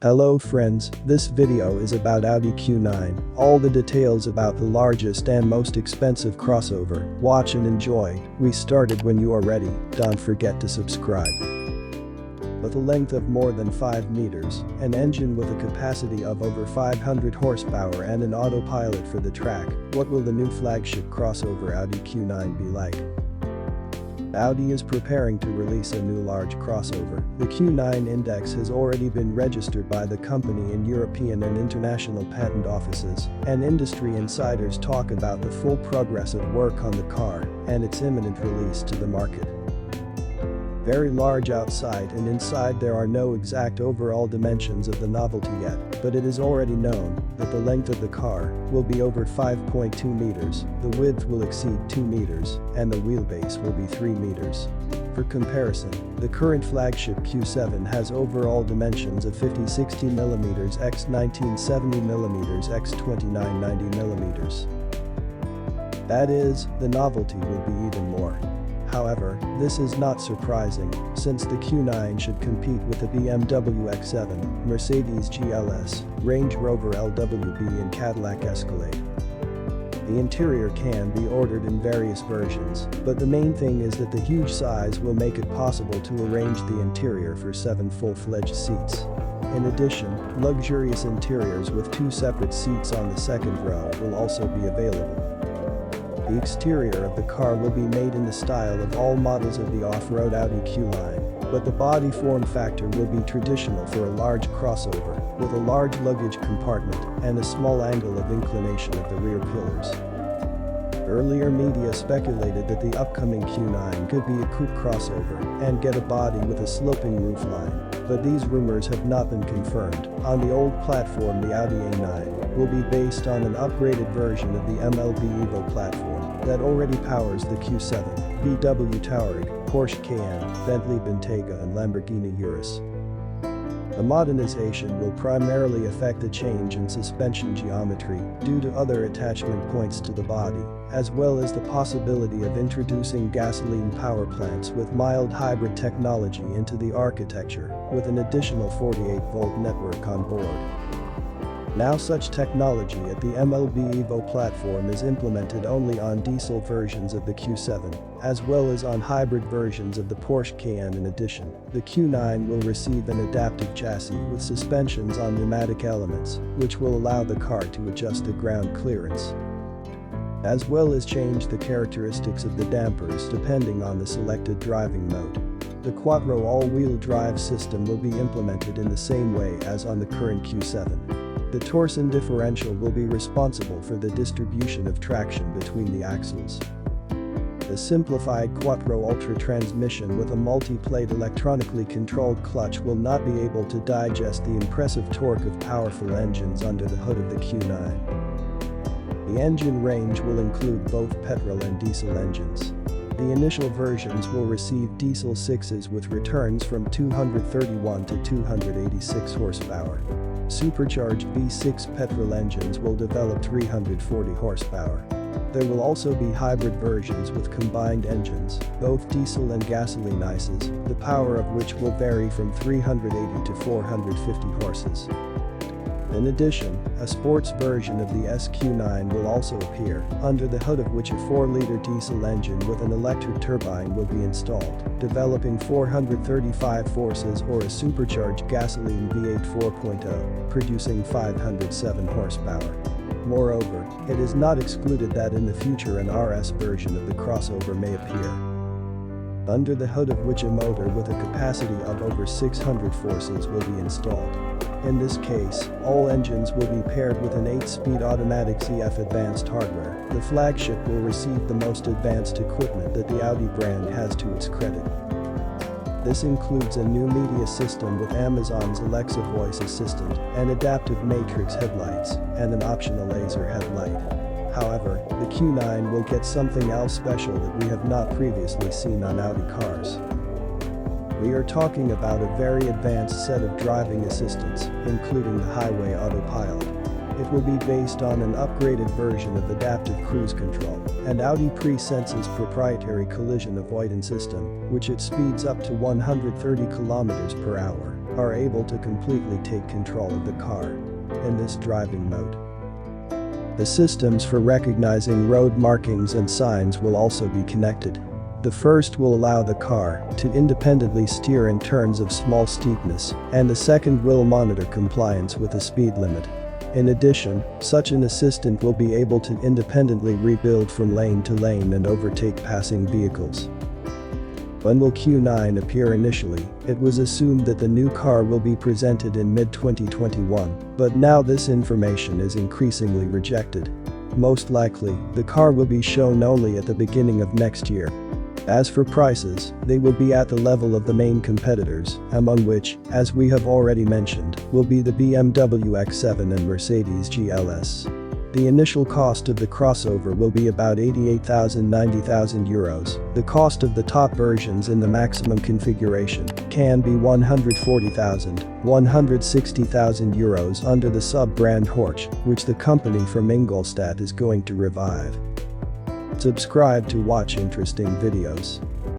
Hello friends, this video is about Audi Q9, all the details about the largest and most expensive crossover. Watch and enjoy. We started when you are ready, don't forget to subscribe. With a length of more than 5 meters, an engine with a capacity of over 500 horsepower and an autopilot for the track, what will the new flagship crossover Audi Q9 be like? Audi is preparing to release a new large crossover. The Q9 index has already been registered by the company in European and international patent offices, and industry insiders talk about the full progress of work on the car and its imminent release to the market. Very large outside and inside. There are no exact overall dimensions of the novelty yet, but it is already known that the length of the car will be over 5.2 meters, the width will exceed 2 meters, and the wheelbase will be 3 meters. For comparison, the current flagship Q7 has overall dimensions of 50-60mm x 19-70mm x 29-90mm. That is, the novelty will be even more. However, this is not surprising, since the Q9 should compete with the BMW X7, Mercedes GLS, Range Rover LWB and Cadillac Escalade. The interior can be ordered in various versions, but the main thing is that the huge size will make it possible to arrange the interior for 7 full-fledged seats. In addition, luxurious interiors with 2 separate seats on the second row will also be available. The exterior of the car will be made in the style of all models of the off-road Audi Q9, but the body form factor will be traditional for a large crossover, with a large luggage compartment and a small angle of inclination of the rear pillars. Earlier media speculated that the upcoming Q9 could be a coupe crossover and get a body with a sloping roofline, but these rumors have not been confirmed. On the old platform, the Audi A9 will be based on an upgraded version of the BMW Evo platform that already powers the Q7, BMW Touareg, Porsche Cayenne, Bentley Bentayga and Lamborghini Urus. The modernization will primarily affect a change in suspension geometry due to other attachment points to the body, as well as the possibility of introducing gasoline power plants with mild hybrid technology into the architecture, with an additional 48-volt network on board. Now such technology at the BMW Evo platform is implemented only on diesel versions of the Q7, as well as on hybrid versions of the Porsche Cayenne. In addition, the Q9 will receive an adaptive chassis with suspensions on pneumatic elements, which will allow the car to adjust the ground clearance, as well as change the characteristics of the dampers depending on the selected driving mode. The Quattro all-wheel drive system will be implemented in the same way as on the current Q7. The torsion differential will be responsible for the distribution of traction between the axles. The simplified Quattro Ultra transmission with a multi-plate electronically controlled clutch will not be able to digest the impressive torque of powerful engines under the hood of the Q9. The engine range will include both petrol and diesel engines. The initial versions will receive diesel 6s with returns from 231 to 286 horsepower. Supercharged V6 petrol engines will develop 340 horsepower. There will also be hybrid versions with combined engines, both diesel and gasoline ICEs, the power of which will vary from 380 to 450 horses. In addition, a sports version of the SQ9 will also appear, under the hood of which a 4-liter diesel engine with an electric turbine will be installed, developing 435 horses, or a supercharged gasoline V8 4.0, producing 507 horsepower. Moreover, it is not excluded that in the future an RS version of the crossover may appear, under the hood of which a motor with a capacity of over 600 horses will be installed. In this case, all engines will be paired with an 8-speed automatic ZF advanced hardware. The flagship will receive the most advanced equipment that the Audi brand has to its credit. This includes a new media system with Amazon's Alexa voice assistant, and adaptive matrix headlights, and an optional laser headlight. However, the Q9 will get something else special that we have not previously seen on Audi cars. We are talking about a very advanced set of driving assistants, including the highway autopilot. It will be based on an upgraded version of adaptive cruise control, and Audi Pre-Sense's proprietary collision avoidance system, which at speeds up to 130 km per hour, are able to completely take control of the car in this driving mode. The systems for recognizing road markings and signs will also be connected. The first will allow the car to independently steer in turns of small steepness, and the second will monitor compliance with the speed limit. In addition, such an assistant will be able to independently rebuild from lane to lane and overtake passing vehicles. When will Q9 appear initially? It was assumed that the new car will be presented in mid-2021, but now this information is increasingly rejected. Most likely, the car will be shown only at the beginning of next year. As for prices, they will be at the level of the main competitors, among which, as we have already mentioned, will be the BMW X7 and Mercedes GLS. The initial cost of the crossover will be about €88,000–€90,000. The cost of the top versions in the maximum configuration can be €140,000–160,000 under the sub-brand Horch, which the company from Ingolstadt is going to revive. Subscribe to watch interesting videos.